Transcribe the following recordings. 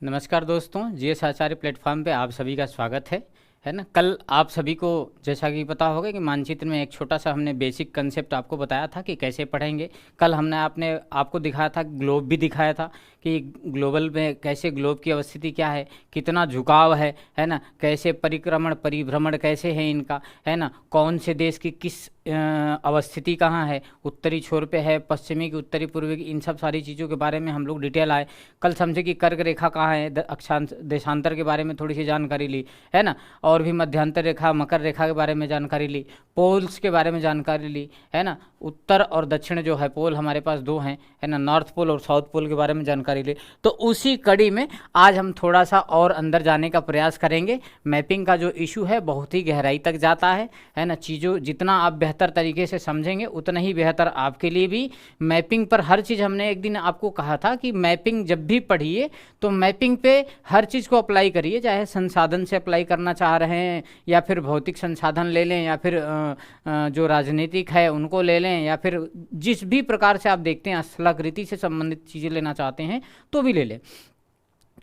नमस्कार दोस्तों, जीएस आचार्य प्लेटफॉर्म पे आप सभी का स्वागत है ना। कल आप सभी को जैसा कि पता होगा कि मानचित्र में एक छोटा सा हमने बेसिक कंसेप्ट आपको बताया था कि कैसे पढ़ेंगे। कल हमने आपको दिखाया था, ग्लोब भी दिखाया था कि ग्लोबल में कैसे ग्लोब की अवस्थिति क्या है, कितना झुकाव है ना, कैसे परिक्रमण परिभ्रमण कैसे है इनका, है ना, कौन से देश की किस अवस्थिति कहाँ है, उत्तरी छोर पे है, पश्चिमी की, उत्तरी पूर्वी की, इन सब सारी चीज़ों के बारे में हम लोग डिटेल आए। कल समझे कि कर्क रेखा कहाँ है, अक्षांश देशांतर के बारे में थोड़ी सी जानकारी ली, है ना, और भी मध्यांतर रेखा, मकर रेखा के बारे में जानकारी ली, पोल्स के बारे में जानकारी ली, है ना, उत्तर और दक्षिण जो है पोल हमारे पास दो हैं, है ना, नॉर्थ पोल और साउथ पोल के बारे में जानकारी ली। तो उसी कड़ी में आज हम थोड़ा सा और अंदर जाने का प्रयास करेंगे। मैपिंग का जो इशू है बहुत ही गहराई तक जाता है ना। चीज़ों जितना आप बेहतर तरीके से समझेंगे उतना ही बेहतर आपके लिए भी। मैपिंग पर हर चीज़, हमने एक दिन आपको कहा था कि मैपिंग जब भी पढ़िए तो मैपिंग पे हर चीज़ को अप्लाई करिए, चाहे संसाधन से अप्लाई करना चाह रहे हैं या फिर भौतिक संसाधन ले लें या फिर जो राजनीतिक है उनको ले लें, या फिर जिस भी प्रकार से आप देखते हैं स्थलाकृति से संबंधित चीज़ें लेना चाहते हैं तो भी ले लें।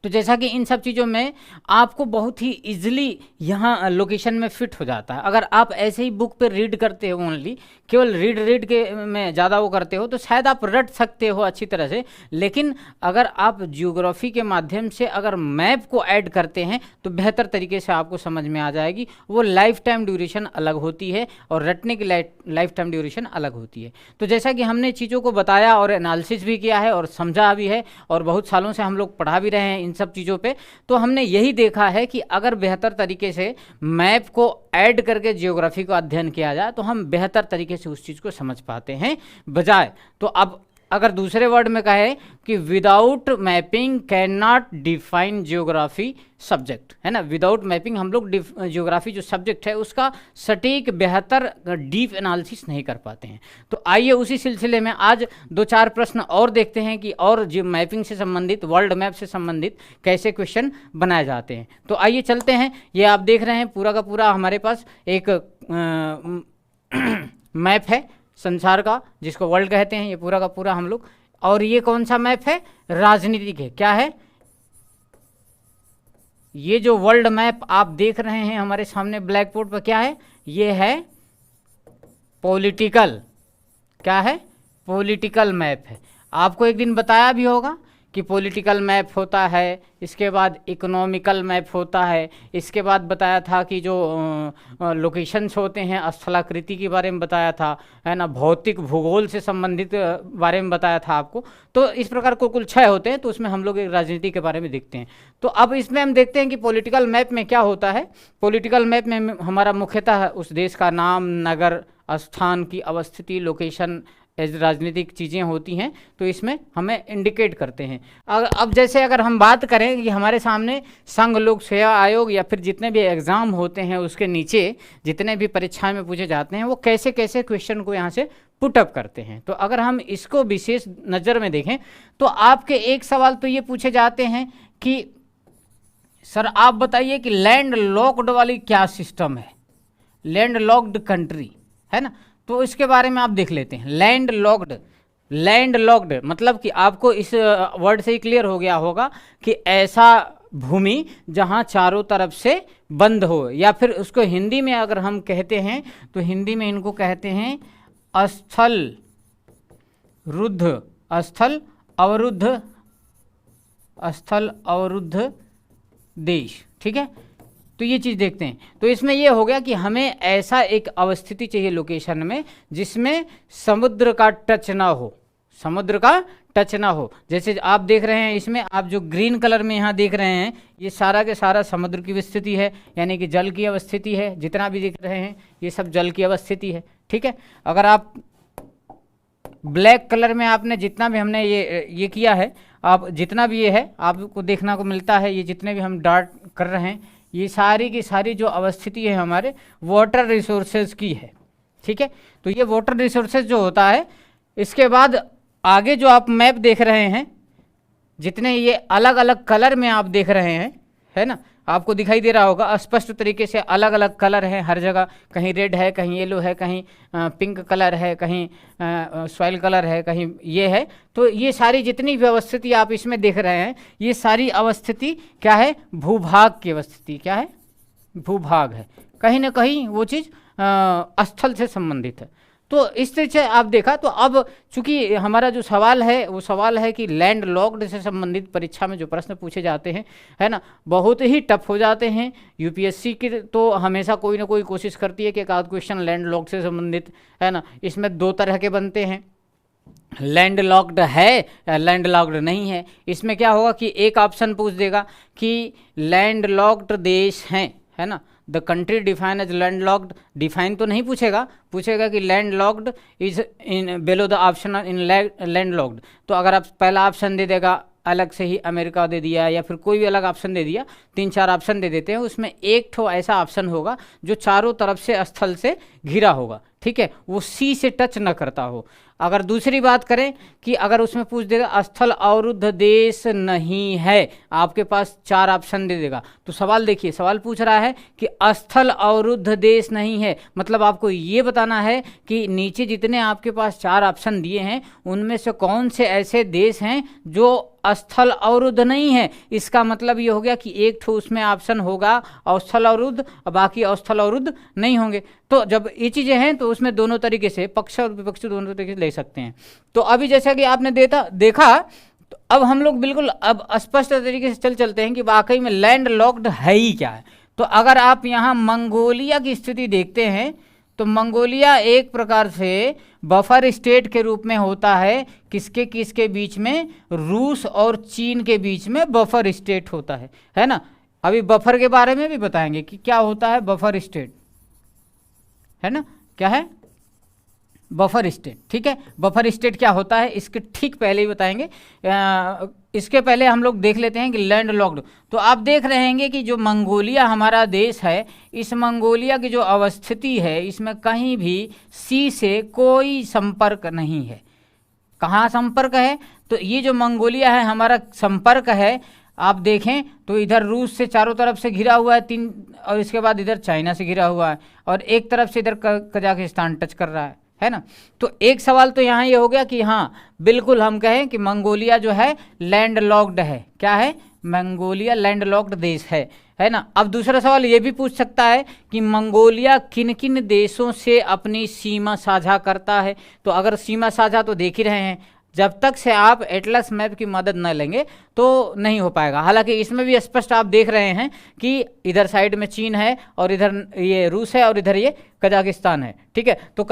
तो जैसा कि इन सब चीज़ों में आपको बहुत ही इजीली यहाँ लोकेशन में फिट हो जाता है। अगर आप ऐसे ही बुक पे रीड करते हो, ओनली केवल रीड के में ज़्यादा वो करते हो तो शायद आप रट सकते हो अच्छी तरह से, लेकिन अगर आप जियोग्राफी के माध्यम से अगर मैप को ऐड करते हैं तो बेहतर तरीके से आपको समझ में आ जाएगी। वो लाइफ टाइम ड्यूरेशन अलग होती है और रटने की लाइफ टाइम ड्यूरेशन अलग होती है। तो जैसा कि हमने चीज़ों को बताया और एनालिसिस भी किया है और समझा भी है, और बहुत सालों से हम लोग पढ़ा भी रहे हैं इन सब चीज़ों पे, तो हमने यही देखा है कि अगर बेहतर तरीके से मैप को ऐड करके जियोग्राफी को अध्ययन किया जाए तो हम बेहतर तरीके से उस चीज़ को समझ पाते हैं बजाय। तो अब अगर दूसरे वर्ड में कहे कि without mapping can not define geography subject, है ना, विदाउट मैपिंग हम लोग जियोग्राफी जो सब्जेक्ट है उसका सटीक बेहतर डीप एनालिसिस नहीं कर पाते हैं। तो आइए उसी सिलसिले में आज दो चार प्रश्न और देखते हैं कि और जो मैपिंग से संबंधित, वर्ल्ड मैप से संबंधित कैसे क्वेश्चन बनाए जाते हैं। तो आइए चलते हैं। ये आप देख रहे हैं पूरा का पूरा हमारे पास एक मैप है संसार का, जिसको वर्ल्ड कहते हैं, ये पूरा का पूरा हम लोग। और ये कौन सा मैप है? राजनीतिक है। क्या है ये जो वर्ल्ड मैप आप देख रहे हैं हमारे सामने ब्लैक बोर्ड पर, क्या है? ये है पॉलिटिकल। क्या है? पॉलिटिकल मैप है। आपको एक दिन बताया भी होगा कि पॉलिटिकल मैप होता है, इसके बाद इकोनॉमिकल मैप होता है, इसके बाद बताया था कि जो लोकेशंस होते हैं स्थलाकृति के बारे में बताया था, है ना, भौतिक भूगोल से संबंधित बारे में बताया था आपको। तो इस प्रकार को कुल 6 होते हैं, तो उसमें हम लोग एक राजनीति के बारे में देखते हैं। तो अब इसमें हम देखते हैं कि पॉलिटिकल मैप में क्या होता है। पॉलिटिकल मैप में हमारा मुख्यतः उस देश का नाम, नगर, स्थान की अवस्थिति, लोकेशन, राजनीतिक चीज़ें होती हैं, तो इसमें हमें इंडिकेट करते हैं। अब जैसे अगर हम बात करें कि हमारे सामने संघ लोक सेवा आयोग या फिर जितने भी एग्ज़ाम होते हैं उसके नीचे जितने भी परीक्षाएं में पूछे जाते हैं वो कैसे कैसे क्वेश्चन को यहाँ से पुटअप करते हैं। तो अगर हम इसको विशेष नज़र में देखें तो आपके एक सवाल तो ये पूछे जाते हैं कि सर आप बताइए कि लैंड लॉक्ड वाली क्या सिस्टम है, लैंड लॉक्ड कंट्री, है ना। तो इसके बारे में आप देख लेते हैं। लैंड लॉक्ड मतलब कि आपको इस वर्ड से ही क्लियर हो गया होगा कि ऐसा भूमि जहां चारों तरफ से बंद हो, या फिर उसको हिंदी में अगर हम कहते हैं तो हिंदी में इनको कहते हैं स्थल अवरुद्ध देश। ठीक है, तो ये चीज़ देखते हैं। तो इसमें ये हो गया कि हमें ऐसा एक अवस्थिति चाहिए लोकेशन में जिसमें समुद्र का टच ना हो, जैसे आप देख रहे हैं इसमें, आप जो ग्रीन कलर में यहाँ देख रहे हैं ये सारा के सारा समुद्र की स्थिति है, यानी कि जल की अवस्थिति है। जितना भी दिख रहे हैं ये सब जल की अवस्थिति है। ठीक है, अगर आप ब्लैक कलर में आपने जितना भी हमने ये किया है, आप जितना भी ये है आपको देखना को मिलता है, ये जितने भी हम डार्ट कर रहे हैं ये सारी की सारी जो अवस्थिति है हमारे वाटर रिसोर्सेज की है। ठीक है, तो ये वाटर रिसोर्सेज जो होता है, इसके बाद आगे जो आप मैप देख रहे हैं, जितने ये अलग अलग कलर में आप देख रहे हैं, है ना, आपको दिखाई दे रहा होगा स्पष्ट तरीके से, अलग अलग कलर हैं हर जगह, कहीं रेड है, कहीं येलो है, कहीं पिंक कलर है, कहीं सॉइल कलर है, कहीं ये है। तो ये सारी जितनी भी अवस्थिति आप इसमें देख रहे हैं, ये सारी अवस्थिति क्या है, भूभाग की अवस्थिति, क्या है, भूभाग है, कहीं ना कहीं वो चीज़ स्थल से संबंधित है। तो इस तरह से आप देखा। तो अब चूंकि हमारा जो सवाल है वो सवाल है कि लैंड लॉक्ड से संबंधित परीक्षा में जो प्रश्न पूछे जाते हैं, है ना, बहुत ही टफ हो जाते हैं। यूपीएससी की तो हमेशा कोई ना कोई कोशिश करती है कि एक आध क्वेश्चन लैंड लॉक्ड से संबंधित, है ना। इसमें दो तरह के बनते हैं, लैंड लॉक्ड है या लैंड लॉक्ड नहीं है। इसमें क्या होगा कि एक ऑप्शन पूछ देगा कि लैंड लॉक्ड देश हैं, है ना, the country define as land locked, define तो नहीं पूछेगा, पूछेगा कि land locked is in below the option in land locked. तो अगर आप पहला ऑप्शन दे देगा, अलग से ही अमेरिका दे दिया या फिर कोई भी अलग ऑप्शन दे दिया, 3-4 ऑप्शन दे देते हैं, उसमें एक ठो ऐसा ऑप्शन होगा जो चारों तरफ से स्थल से घिरा होगा, ठीक है, वो सी से टच न करता हो। अगर दूसरी बात करें कि अगर उसमें पूछ देगा स्थल अवरुद्ध देश नहीं है, आपके पास 4 ऑप्शन दे देगा, तो सवाल देखिए, सवाल पूछ रहा है कि स्थल अवरुद्ध देश नहीं है, मतलब आपको ये बताना है कि नीचे जितने आपके पास 4 ऑप्शन दिए हैं उनमें से कौन से ऐसे देश हैं जो स्थल अवरुद्ध नहीं है। इसका मतलब ये हो गया कि एक ठो उसमें ऑप्शन होगा अस्थल अवरुद्ध और बाकी अस्थल अवरुद्ध नहीं होंगे। तो जब ये चीज़ें हैं तो उसमें दोनों तरीके से, पक्ष और विपक्ष दोनों तरीके से ले सकते हैं। तो अभी जैसा कि आपने देखा, तो अब हम लोग बिल्कुल अब स्पष्ट तरीके से चलते हैं कि वाकई में लैंड लॉक्ड है ही क्या है। तो अगर आप यहाँ मंगोलिया की स्थिति देखते हैं तो मंगोलिया एक प्रकार से बफर स्टेट के रूप में होता है, किसके किसके बीच में, रूस और चीन के बीच में बफर स्टेट होता है ना। अभी बफर के बारे में भी बताएंगे कि क्या होता है बफर स्टेट, है ना, क्या है बफर स्टेट, ठीक है। बफर स्टेट क्या होता है इसके ठीक पहले ही बताएंगे। इसके पहले हम लोग देख लेते हैं कि लैंड लॉक्ड। तो आप देख रहे हैं कि जो मंगोलिया हमारा देश है, इस मंगोलिया की जो अवस्थिति है इसमें कहीं भी सी से कोई संपर्क नहीं है। कहाँ संपर्क है, तो ये जो मंगोलिया है हमारा संपर्क है। आप देखें तो इधर रूस से चारों तरफ से घिरा हुआ है 3, और इसके बाद इधर चाइना से घिरा हुआ है, और एक तरफ से इधर कजाकिस्तान टच कर रहा है ना। तो एक सवाल तो यहाँ ये हो गया कि हाँ बिल्कुल हम कहें कि मंगोलिया जो है लैंड लॉक्ड है, क्या है, मंगोलिया लैंड लॉक्ड देश है ना। अब दूसरा सवाल ये भी पूछ सकता है कि मंगोलिया किन किन देशों से अपनी सीमा साझा करता है। तो अगर सीमा साझा तो देख ही रहे हैं, जब तक से आप एटलस मैप की मदद न लेंगे तो नहीं हो पाएगा। हालांकि इसमें भी स्पष्ट आप देख रहे हैं कि इधर साइड में चीन है और इधर ये रूस है और इधर ये कजाकिस्तान है, ठीक है। तो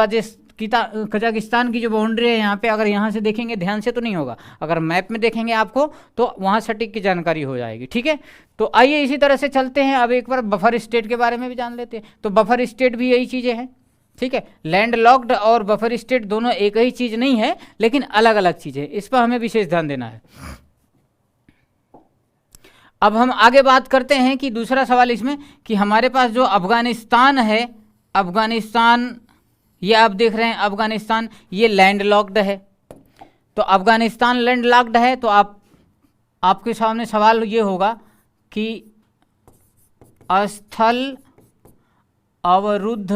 कजाकिस्तान की जो बाउंड्री है यहाँ पे, अगर यहाँ से देखेंगे ध्यान से तो नहीं होगा, अगर मैप में देखेंगे आपको तो वहाँ सटीक की जानकारी हो जाएगी, ठीक है। तो आइए इसी तरह से चलते हैं, अब एक बार बफर स्टेट के बारे में भी जान लेते हैं। तो बफर स्टेट भी यही चीज़ें हैं, ठीक है। लैंड लॉक्ड और बफर स्टेट दोनों एक ही चीज़ नहीं है, लेकिन अलग अलग चीज़ें, इस पर हमें विशेष ध्यान देना है। अब हम आगे बात करते हैं कि दूसरा सवाल इसमें कि हमारे पास जो अफगानिस्तान है, अफगानिस्तान ये आप देख रहे हैं, अफगानिस्तान ये लैंड लॉक्ड है। तो अफगानिस्तान लैंड लॉक्ड है, तो आपके सामने सवाल ये होगा कि स्थल अवरुद्ध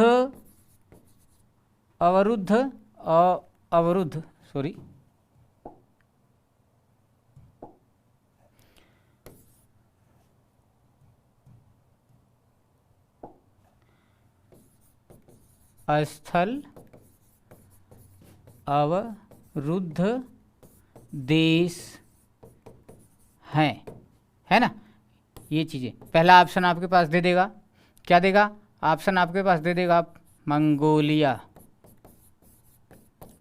सॉरी स्थल अवरुद्ध देश हैं, है ना। ये चीज़ें पहला ऑप्शन आपके पास दे देगा, क्या देगा, ऑप्शन आपके पास दे देगा मंगोलिया।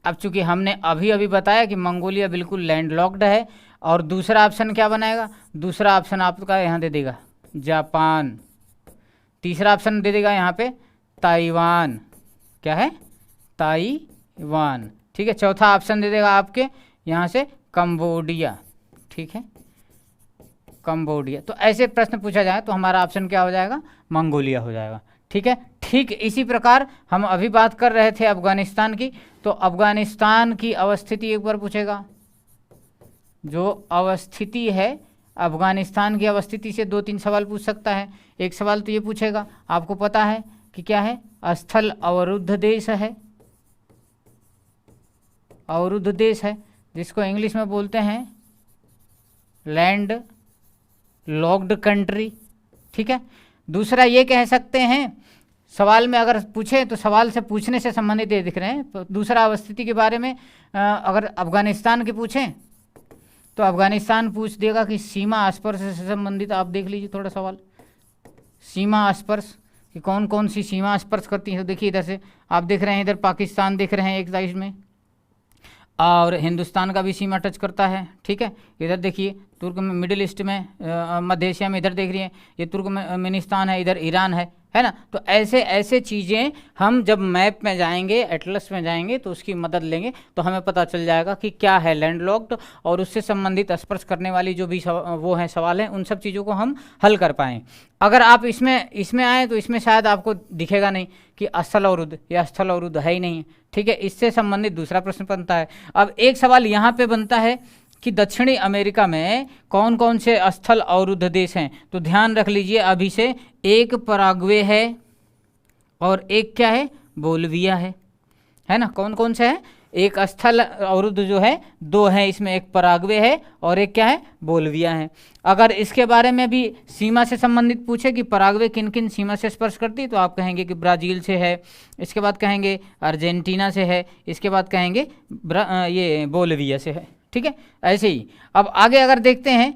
अब चूंकि हमने अभी अभी बताया कि मंगोलिया बिल्कुल लैंड लॉक्ड है, और दूसरा ऑप्शन क्या बनाएगा, दूसरा ऑप्शन आपका यहाँ दे देगा जापान, तीसरा ऑप्शन दे देगा यहाँ पे ताइवान, क्या है, ताइवान, ठीक है। चौथा ऑप्शन दे देगा आपके यहाँ से कंबोडिया, ठीक है, कंबोडिया। तो ऐसे प्रश्न पूछा जाए तो हमारा ऑप्शन क्या हो जाएगा, मंगोलिया हो जाएगा, ठीक है। ठीक इसी प्रकार हम अभी बात कर रहे थे अफगानिस्तान की, तो अफगानिस्तान की अवस्थिति एक बार पूछेगा, जो अवस्थिति है अफगानिस्तान की अवस्थिति से 2-3 सवाल पूछ सकता है। एक सवाल तो ये पूछेगा, आपको पता है कि क्या है, स्थल अवरुद्ध देश है, अवरुद्ध देश है, जिसको इंग्लिश में बोलते हैं लैंड लॉक्ड कंट्री। ठीक है। दूसरा ये कह सकते हैं, सवाल में अगर पूछे तो सवाल से पूछने से संबंधित ये दिख रहे हैं। तो दूसरा अवस्थिति के बारे में अगर अफगानिस्तान की पूछें तो अफगानिस्तान पूछ देगा कि सीमा स्पर्श से संबंधित, आप देख लीजिए थोड़ा सवाल, सीमा स्पर्श कि कौन कौन सी सीमा स्पर्श करती है। तो देखिए इधर से आप देख रहे हैं, इधर पाकिस्तान देख रहे हैं एक साइड में, और हिंदुस्तान का भी सीमा टच करता है। ठीक है। इधर देखिए तुर्क में, मिडिल ईस्ट में, मध्य एशिया में, इधर देख रही हैं ये तुर्कमेनिस्तान है, इधर ईरान है ना। तो ऐसे ऐसे चीज़ें हम जब मैप में जाएंगे, एटलस में जाएंगे, तो उसकी मदद लेंगे तो हमें पता चल जाएगा कि क्या है लैंडलॉक्ड, और उससे संबंधित स्पर्श करने वाली जो भी वो हैं सवाल हैं, उन सब चीज़ों को हम हल कर पाएँ। अगर आप इसमें आएँ तो इसमें शायद आपको दिखेगा नहीं कि स्थल अवरुद्ध या स्थल अवरुद्ध है ही नहीं है। ठीक है। इससे संबंधित दूसरा प्रश्न बनता है। अब एक सवाल यहाँ पे बनता है कि दक्षिणी अमेरिका में कौन कौन से स्थल अवरुद्ध देश हैं। तो ध्यान रख लीजिए अभी से, एक पराग्वे है और एक क्या है, बोल्विया है ना। कौन कौन से हैं, एक स्थल अवरुद्ध जो है 2 है, इसमें एक पराग्वे है और एक क्या है, बोल्विया है। अगर इसके बारे में भी सीमा से संबंधित पूछे कि पराग्वे किन किन सीमा से स्पर्श करती है, तो आप कहेंगे कि ब्राज़ील से है, इसके बाद कहेंगे अर्जेंटीना से है, इसके बाद कहेंगे ये बोल्विया से है। ठीक है। ऐसे ही अब आगे अगर देखते हैं,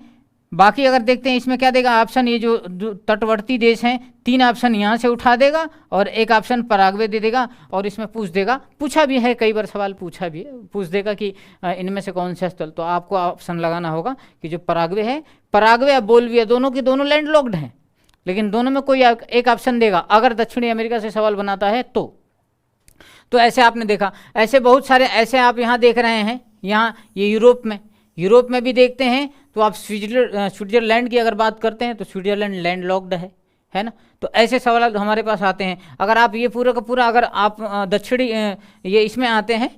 बाकी अगर देखते हैं इसमें क्या देगा ऑप्शन, ये जो तटवर्ती देश हैं 3 ऑप्शन यहाँ से उठा देगा और एक ऑप्शन पराग्वे दे देगा, और इसमें पूछ देगा, पूछा भी है कई बार सवाल, पूछा भी है, पूछ देगा कि इनमें से कौन सा स्थल। तो आपको ऑप्शन लगाना होगा कि जो पराग्वे है, पराग्वे और बोल्विया दोनों की दोनों लैंड लॉक्ड हैं, लेकिन दोनों में कोई एक ऑप्शन देगा अगर दक्षिणी अमेरिका से सवाल बनाता है तो ऐसे आपने देखा, ऐसे बहुत सारे ऐसे आप यहाँ देख रहे हैं। यहाँ ये यूरोप में भी देखते हैं तो आप स्विट्जरलैंड की अगर बात करते हैं तो स्विट्जरलैंड लैंड लॉक्ड है ना। तो ऐसे सवाल हमारे पास आते हैं। अगर आप ये पूरा का पूरा, अगर आप दक्षिणी ये इसमें आते हैं,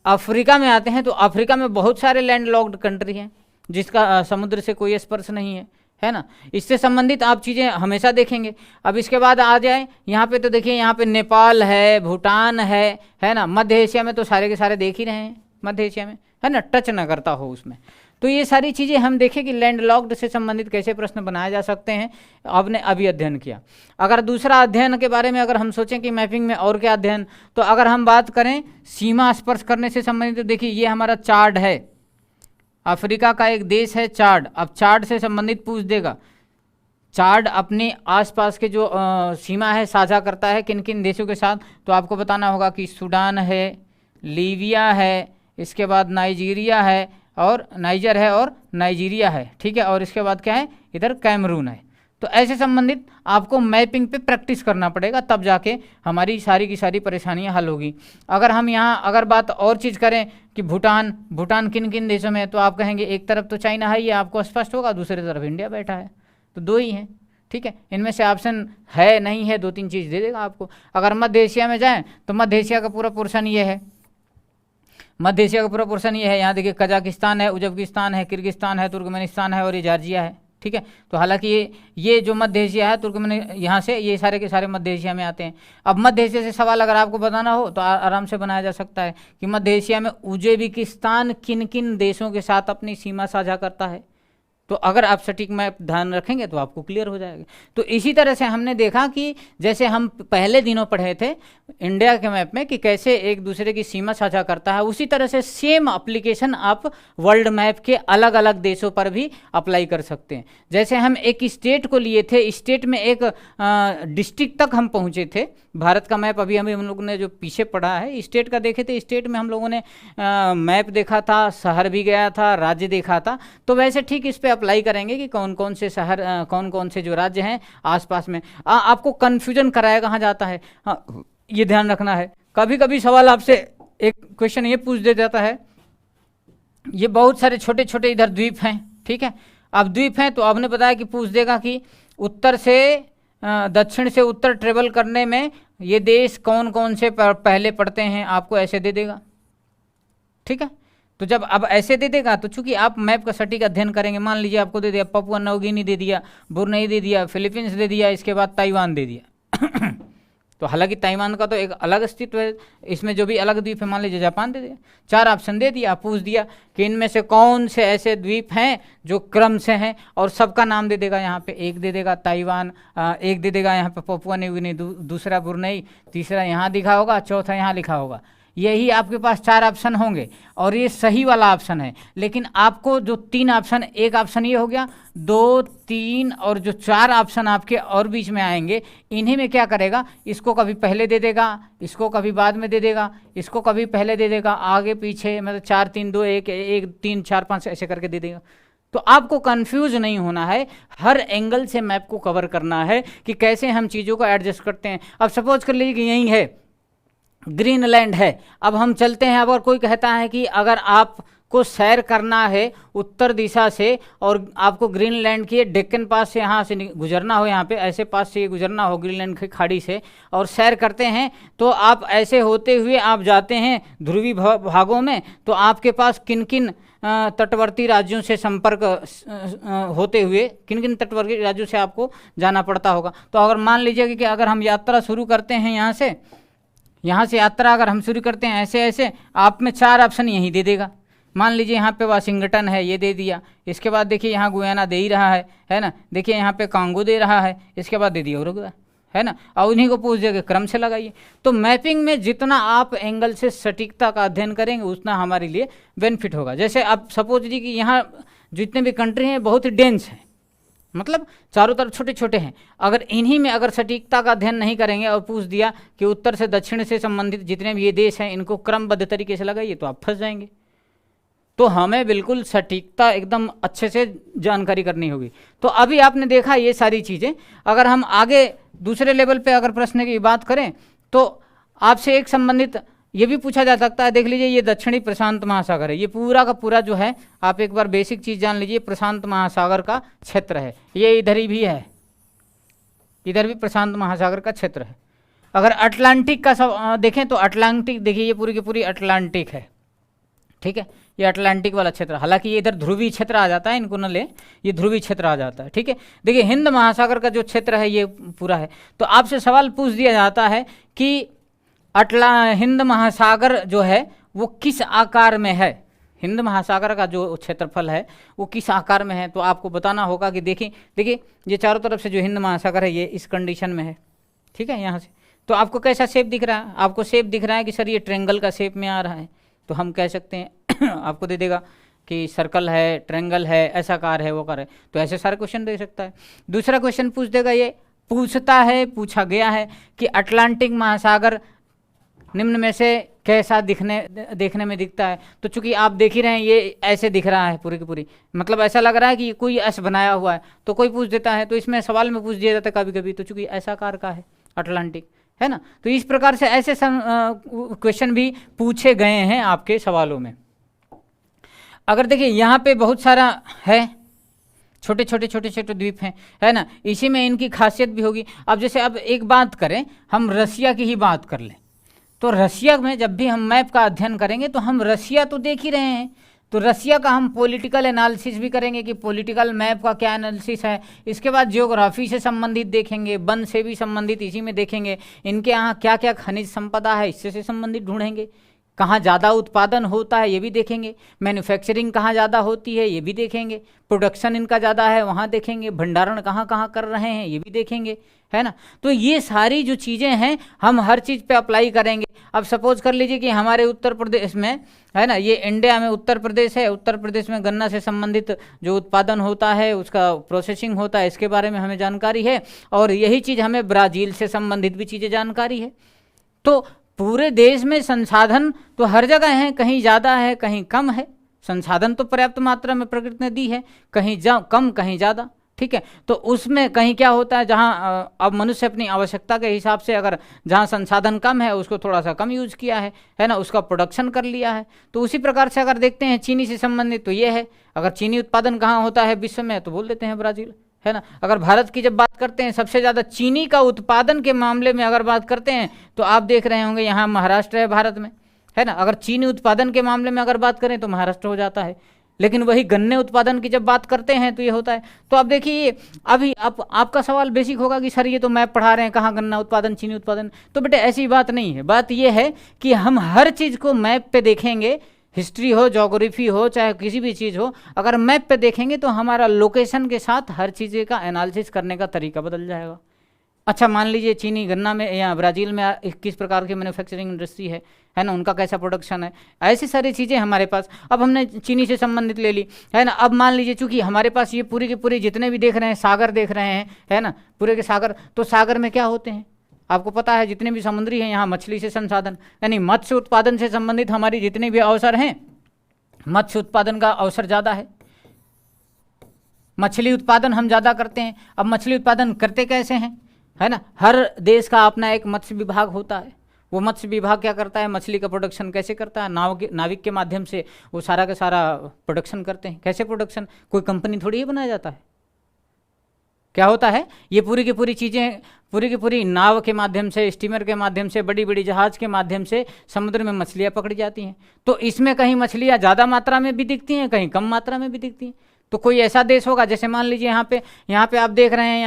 अफ्रीका में आते हैं, तो अफ्रीका में बहुत सारे लैंड लॉक्ड कंट्री हैं जिसका समुद्र से कोई स्पर्श नहीं है ना। इससे संबंधित आप चीज़ें हमेशा देखेंगे। अब इसके बाद आ जाए यहाँ पे, तो देखिए यहाँ पे नेपाल है, भूटान है ना। मध्य एशिया में तो सारे के सारे देख ही रहे हैं, मध्य एशिया में है ना, टच ना करता हो उसमें। तो ये सारी चीज़ें हम देखें कि लैंड लॉक्ड से संबंधित कैसे प्रश्न बनाए जा सकते हैं, आपने अभी अध्ययन किया। अगर दूसरा अध्ययन के बारे में अगर हम सोचें कि मैपिंग में और क्या अध्ययन, तो अगर हम बात करें सीमा स्पर्श करने से संबंधित, तो देखिए ये हमारा चार्ट है, अफ्रीका का एक देश है चार्ट। अब चार्ट से संबंधित पूछ देगा, चार्ट अपने आसपास के जो सीमा है साझा करता है किन किन देशों के साथ, तो आपको बताना होगा कि सूडान है, लीबिया है, इसके बाद नाइजीरिया है, और नाइजर है और नाइजीरिया है। ठीक है। और इसके बाद क्या है, इधर कैमरून है। तो ऐसे संबंधित आपको मैपिंग पे प्रैक्टिस करना पड़ेगा, तब जाके हमारी सारी की सारी परेशानियां हल होगी। अगर हम यहाँ अगर बात और चीज़ करें कि भूटान किन किन देशों में है, तो आप कहेंगे एक तरफ तो चाइना है, ये आपको स्पष्ट होगा, दूसरी तरफ इंडिया बैठा है, तो 2 ही हैं। ठीक है। इनमें से ऑप्शन है नहीं है, 2-3 चीज़ दे देगा आपको। अगर मध्य एशिया में जाएँ तो मध्य एशिया का पूरा पोर्शन ये है, मध्य एशिया का पूरा पोर्शन ये है। यहाँ देखिए कजाकिस्तान है, उज्बेकिस्तान है, किर्गिस्तान है, तुर्कमेनिस्तान है और ये जॉर्जिया है। ठीक है। तो हालांकि ये जो मध्य एशिया है, यहाँ से ये सारे के सारे मध्य एशिया में आते हैं। अब मध्य एशिया से सवाल अगर आपको बताना हो तो आराम से बनाया जा सकता है कि मध्य एशिया में उज्बेकिस्तान किन किन देशों के साथ अपनी सीमा साझा करता है। तो अगर आप सटीक मैप ध्यान रखेंगे तो आपको क्लियर हो जाएगा। तो इसी तरह से हमने देखा कि जैसे हम पहले दिनों पढ़े थे इंडिया के मैप में कि कैसे एक दूसरे की सीमा साझा करता है, उसी तरह से सेम एप्लीकेशन आप वर्ल्ड मैप के अलग अलग देशों पर भी अप्लाई कर सकते हैं। जैसे हम एक स्टेट को लिए थे, स्टेट में एक डिस्ट्रिक्ट तक हम पहुँचे थे। भारत का मैप अभी हम लोगों ने जो पीछे पढ़ा है स्टेट का देखे थे, स्टेट में हम लोगों ने मैप देखा था, शहर भी गया था, राज्य देखा था। तो वैसे ठीक इस पर अप्लाई करेंगे कि कौन कौन से शहर, कौन कौन से जो राज्य हैं आसपास में। आपको कन्फ्यूजन कराया कहाँ जाता है, हाँ ये ध्यान रखना है। कभी कभी सवाल आपसे एक क्वेश्चन ये पूछ दे जाता है, ये बहुत सारे छोटे छोटे इधर द्वीप हैं, ठीक है। अब द्वीप हैं तो आपने बताया कि पूछ देगा कि उत्तर से दक्षिण से उत्तर ट्रेवल करने में ये देश कौन कौन से पहले पड़ते हैं, आपको ऐसे दे देगा, ठीक है। तो जब अब ऐसे दे देगा तो चूंकि आप मैप का सटीक अध्ययन करेंगे, मान लीजिए आपको दे दिया पपुआ न्यू गिनी दे दिया, ब्रुनेई दे दिया, फिलीपींस दे दिया, इसके बाद ताइवान दे दिया तो हालांकि ताइवान का तो एक अलग अस्तित्व है, इसमें जो भी अलग द्वीप है, मान लीजिए जापान दे दिया, 4 ऑप्शन दे दिया, पूछ दिया कि इनमें से कौन से ऐसे द्वीप हैं जो क्रम से हैं, और सबका नाम दे देगा। यहाँ पे एक दे देगा ताइवान, एक दे देगा यहाँ पे पपुआ न्यू गिनी, दूसरा ब्रुनेई, तीसरा यहाँ लिखा होगा, चौथा यहाँ लिखा होगा। यही आपके पास 4 ऑप्शन होंगे और ये सही वाला ऑप्शन है। लेकिन आपको जो 3 ऑप्शन, एक ऑप्शन ये हो गया, 2, 3 और जो 4 ऑप्शन आपके और बीच में आएंगे, इन्हीं में क्या करेगा, इसको कभी पहले दे देगा, इसको कभी बाद में दे देगा, इसको कभी पहले दे देगा, आगे पीछे, मतलब 4 3 2 1 1 3 4 5 ऐसे करके दे देगा। तो आपको कंफ्यूज नहीं होना है, हर एंगल से मैप को कवर करना है कि कैसे हम चीज़ों को एडजस्ट करते हैं। अब सपोज कर लीजिए कि यही है, ग्रीनलैंड है। अब हम चलते हैं, अब और कोई कहता है कि अगर आपको सैर करना है उत्तर दिशा से और आपको ग्रीनलैंड की डेक्कन पास से यहाँ से गुजरना हो, यहाँ पे ऐसे पास से गुजरना हो ग्रीनलैंड की खाड़ी से, और सैर करते हैं, तो आप ऐसे होते हुए आप जाते हैं ध्रुवी भागों में, तो आपके पास किन किन तटवर्ती राज्यों से संपर्क होते हुए किन किन तटवर्ती राज्यों से आपको जाना पड़ता होगा। तो अगर मान लीजिए कि अगर हम यात्रा शुरू करते हैं यहाँ से यात्रा अगर हम शुरू करते हैं ऐसे ऐसे, आप में 4 ऑप्शन यहीं दे देगा। मान लीजिए यहाँ पे वाशिंगटन है, ये दे दिया, इसके बाद देखिए यहाँ गुयाना दे ही रहा है ना, देखिए यहाँ पे कांगो दे रहा है, इसके बाद दे दिया उरुग्वे, है ना, और उन्हीं को पूछ दिया कि क्रम से लगाइए। तो मैपिंग में जितना आप एंगल से सटीकता का अध्ययन करेंगे उतना हमारे लिए बेनिफिट होगा। जैसे अब सपोज जी कि यहाँ जितने भी कंट्री हैं बहुत ही डेंस हैं, मतलब चारों तरफ छोटे छोटे हैं, अगर इन्हीं में अगर सटीकता का अध्ययन नहीं करेंगे और पूछ दिया कि उत्तर से दक्षिण से संबंधित जितने भी ये देश हैं इनको क्रमबद्ध तरीके से लगाइए, तो आप फंस जाएंगे। तो हमें बिल्कुल सटीकता एकदम अच्छे से जानकारी करनी होगी। तो अभी आपने देखा ये सारी चीज़ें। अगर हम आगे दूसरे लेवल पे अगर प्रश्न की बात करें तो आपसे एक संबंधित ये भी पूछा जा सकता है, देख लीजिए ये दक्षिणी प्रशांत महासागर है, ये पूरा का पूरा जो है, आप एक बार बेसिक चीज़ जान लीजिए, प्रशांत महासागर का क्षेत्र है, ये इधर ही भी है, इधर भी प्रशांत महासागर का क्षेत्र है। अगर अटलांटिक का सब देखें तो अटलांटिक, देखिए ये पूरी की पूरी अटलांटिक है, ठीक है, ये अटलांटिक वाला क्षेत्र, हालांकि ये इधर ध्रुवीय क्षेत्र आ जाता है, इनको न ले, ये ध्रुवीय क्षेत्र आ जाता है, ठीक है। देखिए हिंद महासागर का जो क्षेत्र है ये पूरा है। तो आपसे सवाल पूछ दिया जाता है कि हिंद महासागर जो है वो किस आकार में है, हिंद महासागर का जो क्षेत्रफल है वो किस आकार में है, तो आपको बताना होगा कि देखिए ये चारों तरफ से जो हिंद महासागर है ये इस कंडीशन में है, ठीक है। यहाँ से तो आपको कैसा शेप दिख रहा है, आपको शेप दिख रहा है कि सर ये ट्रेंगल का शेप में आ रहा है, तो हम कह सकते हैं आपको दे देगा कि सर्कल है, ट्रेंगल है, ऐसा कार है, वो कार है, तो ऐसे सारे क्वेश्चन दे सकता है। दूसरा क्वेश्चन पूछ देगा, ये पूछा गया है कि अटलांटिक महासागर निम्न में से कैसा देखने में दिखता है। तो चूंकि आप देख ही रहे हैं ये ऐसे दिख रहा है पूरी की पूरी, मतलब ऐसा लग रहा है कि कोई एस बनाया हुआ है, तो कोई पूछ देता है, तो इसमें सवाल में पूछ दिया जाता है कभी कभी, तो चूंकि ऐसा आकार का है अटलांटिक, है ना। तो इस प्रकार से ऐसे क्वेश्चन भी पूछे गए हैं आपके सवालों में। अगर देखिए यहाँ पे बहुत सारा है, छोटे छोटे द्वीप हैं, है ना, इसी में इनकी खासियत भी होगी। अब जैसे अब एक बात करें, हम रसिया की ही बात कर लें, तो रसिया में जब भी हम मैप का अध्ययन करेंगे तो हम रसिया तो देख ही रहे हैं, तो रसिया का हम पॉलिटिकल एनालिसिस भी करेंगे कि पॉलिटिकल मैप का क्या एनालिसिस है। इसके बाद जियोग्राफी से संबंधित देखेंगे, वन से भी संबंधित इसी में देखेंगे, इनके यहाँ क्या क्या खनिज संपदा है इससे से संबंधित ढूंढेंगे, कहाँ ज़्यादा उत्पादन होता है ये भी देखेंगे, मैन्युफैक्चरिंग कहाँ ज़्यादा होती है ये भी देखेंगे, प्रोडक्शन इनका ज़्यादा है वहाँ देखेंगे, भंडारण कहाँ कहाँ कर रहे हैं ये भी देखेंगे, है ना। तो ये सारी जो चीज़ें हैं हम हर चीज़ पे अप्लाई करेंगे। अब सपोज कर लीजिए कि हमारे उत्तर प्रदेश में, है ना, ये इंडिया में उत्तर प्रदेश है, उत्तर प्रदेश में गन्ना से संबंधित जो उत्पादन होता है उसका प्रोसेसिंग होता है, इसके बारे में हमें जानकारी है, और यही चीज़ हमें ब्राज़ील से संबंधित भी चीज़ें जानकारी है। तो पूरे देश में संसाधन तो हर जगह हैं, कहीं ज़्यादा है कहीं कम है, संसाधन तो पर्याप्त मात्रा में प्रकृति ने दी है, कहीं कम कहीं ज़्यादा, ठीक है। तो उसमें कहीं क्या होता है, जहाँ अब मनुष्य अपनी आवश्यकता के हिसाब से अगर जहाँ संसाधन कम है उसको थोड़ा सा कम यूज किया है ना, उसका प्रोडक्शन कर लिया है। तो उसी प्रकार से अगर देखते हैं चीनी से संबंधित तो ये है, अगर चीनी उत्पादन कहाँ होता है विश्व में तो बोल देते हैं ब्राज़ील, है ना। अगर भारत की जब बात करते हैं सबसे ज़्यादा चीनी का उत्पादन के मामले में अगर बात करते हैं तो आप देख रहे होंगे यहाँ महाराष्ट्र है भारत में, है ना। अगर चीनी उत्पादन के मामले में अगर बात करें तो महाराष्ट्र हो जाता है, लेकिन वही गन्ने उत्पादन की जब बात करते हैं तो ये होता है। तो अब देखिए अभी आपका सवाल बेसिक होगा कि सर ये तो मैप पढ़ा रहे हैं, कहाँ गन्ना उत्पादन चीनी उत्पादन। तो बेटे ऐसी बात नहीं है, बात ये है कि हम हर चीज़ को मैप पे देखेंगे, हिस्ट्री हो, ज्योग्राफी हो, चाहे किसी भी चीज़ हो, अगर मैप पे देखेंगे तो हमारा लोकेशन के साथ हर चीज़ का एनालिसिस करने का तरीका बदल जाएगा। अच्छा मान लीजिए चीनी गन्ना में या ब्राज़ील में किस प्रकार की मैन्युफैक्चरिंग इंडस्ट्री है ना, उनका कैसा प्रोडक्शन है, ऐसी सारी चीज़ें हमारे पास। अब हमने चीनी से संबंधित ले ली, है ना। अब मान लीजिए चूंकि हमारे पास ये पूरी के पूरी जितने भी देख रहे हैं सागर देख रहे हैं, है ना, पूरे के सागर, तो सागर में क्या होते हैं आपको पता है, जितने भी समुद्री हैं यहाँ मछली से संसाधन, यानी मत्स्य उत्पादन से संबंधित हमारी जितने भी अवसर हैं, मत्स्य उत्पादन का अवसर ज़्यादा है, मछली उत्पादन हम ज़्यादा करते हैं। अब मछली उत्पादन करते कैसे हैं, है ना, हर देश का अपना एक मत्स्य विभाग होता है। वो मत्स्य विभाग क्या करता है, मछली का प्रोडक्शन कैसे करता है, नाविक के माध्यम से वो सारा का सारा प्रोडक्शन करते हैं। कैसे प्रोडक्शन, कोई कंपनी थोड़ी ही बनाया जाता है, क्या होता है, ये पूरी की पूरी चीज़ें पूरी की पूरी नाव के माध्यम से, स्टीमर के माध्यम से, बड़ी बड़ी जहाज़ के माध्यम से समुद्र में मछलियाँ पकड़ी जाती हैं। तो इसमें कहीं मछलियाँ ज़्यादा मात्रा में भी दिखती हैं, कहीं कम मात्रा में भी दिखती हैं। तो कोई ऐसा देश होगा, जैसे मान लीजिए यहाँ पे आप देख रहे हैं,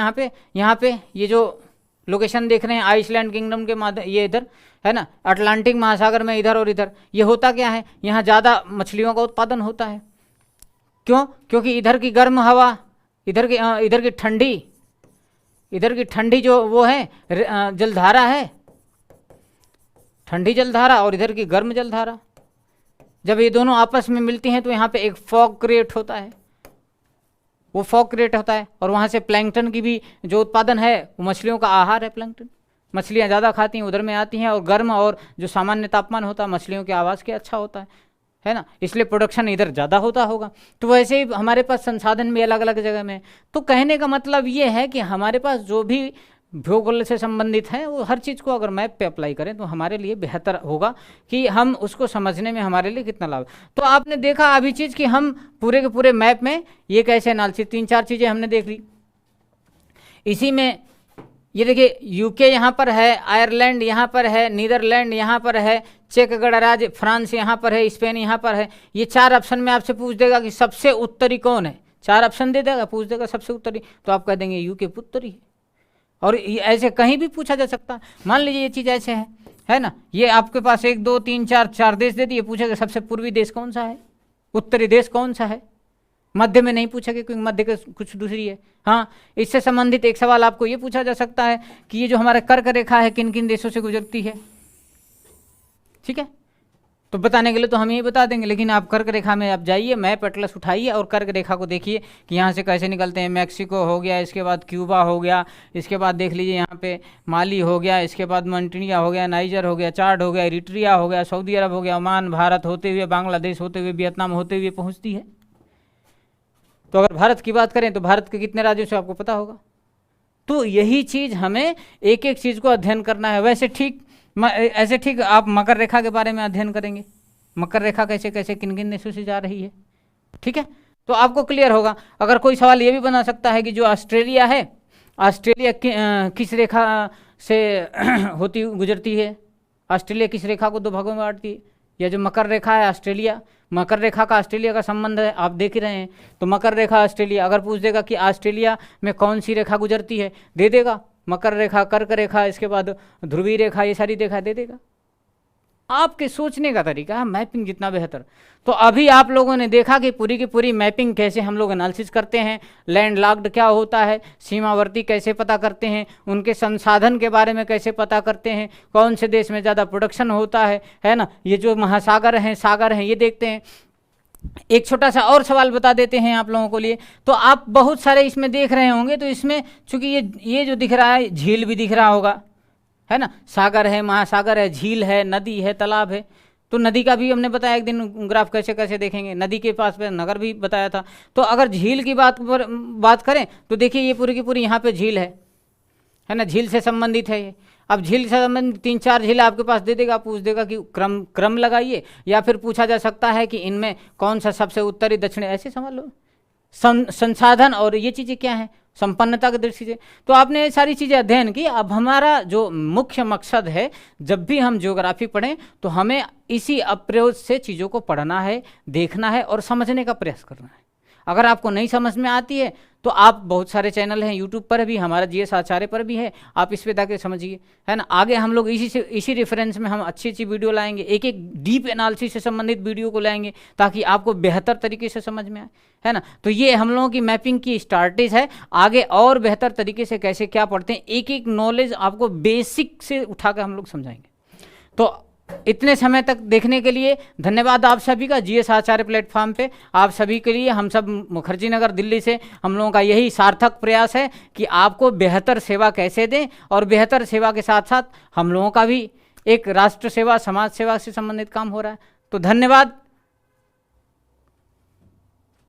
यहाँ पे ये जो लोकेशन देख रहे हैं आइसलैंड किंगडम के माध्यम, ये इधर है ना, अटलांटिक महासागर में इधर और इधर, ये होता क्या है, यहाँ ज़्यादा मछलियों का उत्पादन होता है। क्यों, क्योंकि इधर की गर्म हवा, इधर की ठंडी जो वो है जलधारा है, ठंडी जलधारा और इधर की गर्म जलधारा, जब ये दोनों आपस में मिलती हैं तो यहाँ पे एक फॉग क्रिएट होता है, वो फॉग क्रिएट होता है, और वहाँ से प्लैंकटन की भी जो उत्पादन है, वो मछलियों का आहार है प्लैंकटन, मछलियाँ ज़्यादा खाती हैं, उधर में आती हैं, और गर्म और जो सामान्य तापमान होता है मछलियों के आवास के अच्छा होता है ना, इसलिए प्रोडक्शन इधर ज़्यादा होता होगा। तो वैसे ही हमारे पास संसाधन भी अलग अलग जगह में। तो कहने का मतलब ये है कि हमारे पास जो भी भूगोल से संबंधित है, वो हर चीज़ को अगर मैप पे अप्लाई करें तो हमारे लिए बेहतर होगा कि हम उसको समझने में हमारे लिए कितना लाभ। तो आपने देखा अभी चीज़ कि हम पूरे के पूरे मैप में ये कैसे एनालिसिस, 3-4 चीज़ें हमने देख ली। इसी में ये देखिए यूके यहाँ पर है, आयरलैंड यहाँ पर है, नीदरलैंड यहाँ पर है, चेक गणराज्य, फ्रांस यहाँ पर है, स्पेन यहाँ पर है। ये 4 ऑप्शन में आपसे पूछ देगा कि सबसे उत्तरी कौन है, 4 ऑप्शन दे देगा, पूछ देगा सबसे उत्तरी, तो आप कह देंगे यूके उत्तरी है। और ऐसे कहीं भी पूछा जा सकता है। मान लीजिए ये चीज़ ऐसे है ना, ये आपके पास 1 2 3 4 देश दे दिए, पूछेगा सबसे पूर्वी देश कौन सा है, उत्तरी देश कौन सा है, मध्य में नहीं पूछेगा क्योंकि मध्य के कुछ दूसरी है। हाँ, इससे संबंधित एक सवाल आपको ये पूछा जा सकता है कि ये जो हमारा कर्क रेखा है किन किन देशों से गुजरती है, ठीक है, तो बताने के लिए तो हम ये बता देंगे, लेकिन आप कर्क रेखा में आप जाइए, मैप एटलस उठाइए और कर्क रेखा को देखिए कि यहाँ से कैसे निकलते हैं। मैक्सिको हो गया, इसके बाद क्यूबा हो गया, इसके बाद देख लीजिए यहाँ पे माली हो गया, इसके बाद मॉन्टेनिया हो गया, नाइजर हो गया, चाड हो गया, इरिट्रिया हो गया, सऊदी अरब हो गया, ओमान, भारत होते हुए, बांग्लादेश होते हुए, वियतनाम होते हुए पहुँचती है। तो अगर भारत की बात करें तो भारत के कितने राज्यों से आपको पता होगा। तो यही चीज़ हमें एक एक चीज़ को अध्ययन करना है। वैसे ऐसे ठीक आप मकर रेखा के बारे में अध्ययन करेंगे, मकर रेखा कैसे कैसे किन किन देशों से जा रही है, ठीक है, तो आपको क्लियर होगा। अगर कोई सवाल ये भी बना सकता है कि जो ऑस्ट्रेलिया है, ऑस्ट्रेलिया किस रेखा से होती गुजरती है, ऑस्ट्रेलिया किस रेखा को 2 भागों में बांटती है, या जो मकर रेखा है ऑस्ट्रेलिया, मकर रेखा का ऑस्ट्रेलिया का संबंध है, आप देख ही रहे हैं। तो मकर रेखा ऑस्ट्रेलिया, अगर पूछ देगा कि ऑस्ट्रेलिया में कौन सी रेखा गुजरती है, दे देगा मकर रेखा, कर्क रेखा, इसके बाद ध्रुवीय रेखा, ये सारी रेखा दे देगा। आपके सोचने का तरीका है, मैपिंग जितना बेहतर। तो अभी आप लोगों ने देखा कि पूरी की पूरी मैपिंग कैसे हम लोग एनालिसिस करते हैं, लैंड लॉक्ड क्या होता है, सीमावर्ती कैसे पता करते हैं, उनके संसाधन के बारे में कैसे पता करते हैं, कौन से देश में ज़्यादा प्रोडक्शन होता है ना, ये जो महासागर हैं, सागर हैं, ये देखते हैं। एक छोटा सा और सवाल बता देते हैं आप लोगों को लिए। तो आप बहुत सारे इसमें देख रहे होंगे, तो इसमें चूंकि ये जो दिख रहा है, झील भी दिख रहा होगा, है ना, सागर है, महासागर है, झील है, नदी है, तालाब है। तो नदी का भी हमने बताया एक दिन ग्राफ कैसे कैसे देखेंगे, नदी के पास पे नगर भी बताया था। तो अगर झील की बात करें तो देखिए ये पूरी की पूरी यहाँ पे झील है ना, झील से संबंधित है ये। अब झील से संबंधित 3-4 झील आपके पास दे देगा, पूछ देगा कि क्रम लगाइए, या फिर पूछा जा सकता है कि इनमें कौन सा सबसे उत्तरी दक्षिणी, ऐसे समझ लो। संसाधन और ये चीज़ें क्या हैं, संपन्नता की दृष्टि से। तो आपने ये सारी चीज़ें अध्ययन की। अब हमारा जो मुख्य मकसद है, जब भी हम ज्योग्राफी पढ़ें तो हमें इसी अप्रोच से चीज़ों को पढ़ना है, देखना है और समझने का प्रयास करना है। अगर आपको नहीं समझ में आती है तो आप, बहुत सारे चैनल हैं यूट्यूब पर भी, हमारा जीएस आचार्य पर भी है, आप इस पे जाके समझिए, है ना। आगे हम लोग इसी रेफरेंस में हम अच्छी अच्छी वीडियो लाएंगे, एक एक डीप एनालिसिस से संबंधित वीडियो को लाएंगे ताकि आपको बेहतर तरीके से समझ में आए, है ना। तो ये हम लोगों की मैपिंग की स्ट्रैटेजी है। आगे और बेहतर तरीके से कैसे क्या पढ़ते हैं, एक एक नॉलेज आपको बेसिक से उठा कर हम लोग समझाएंगे। तो इतने समय तक देखने के लिए धन्यवाद आप सभी का। जीएस आचार्य प्लेटफॉर्म पे आप सभी के लिए, हम सब मुखर्जी नगर दिल्ली से, हम लोगों का यही सार्थक प्रयास है कि आपको बेहतर सेवा कैसे दें, और बेहतर सेवा के साथ साथ हम लोगों का भी एक राष्ट्र सेवा, समाज सेवा से संबंधित काम हो रहा है। तो धन्यवाद।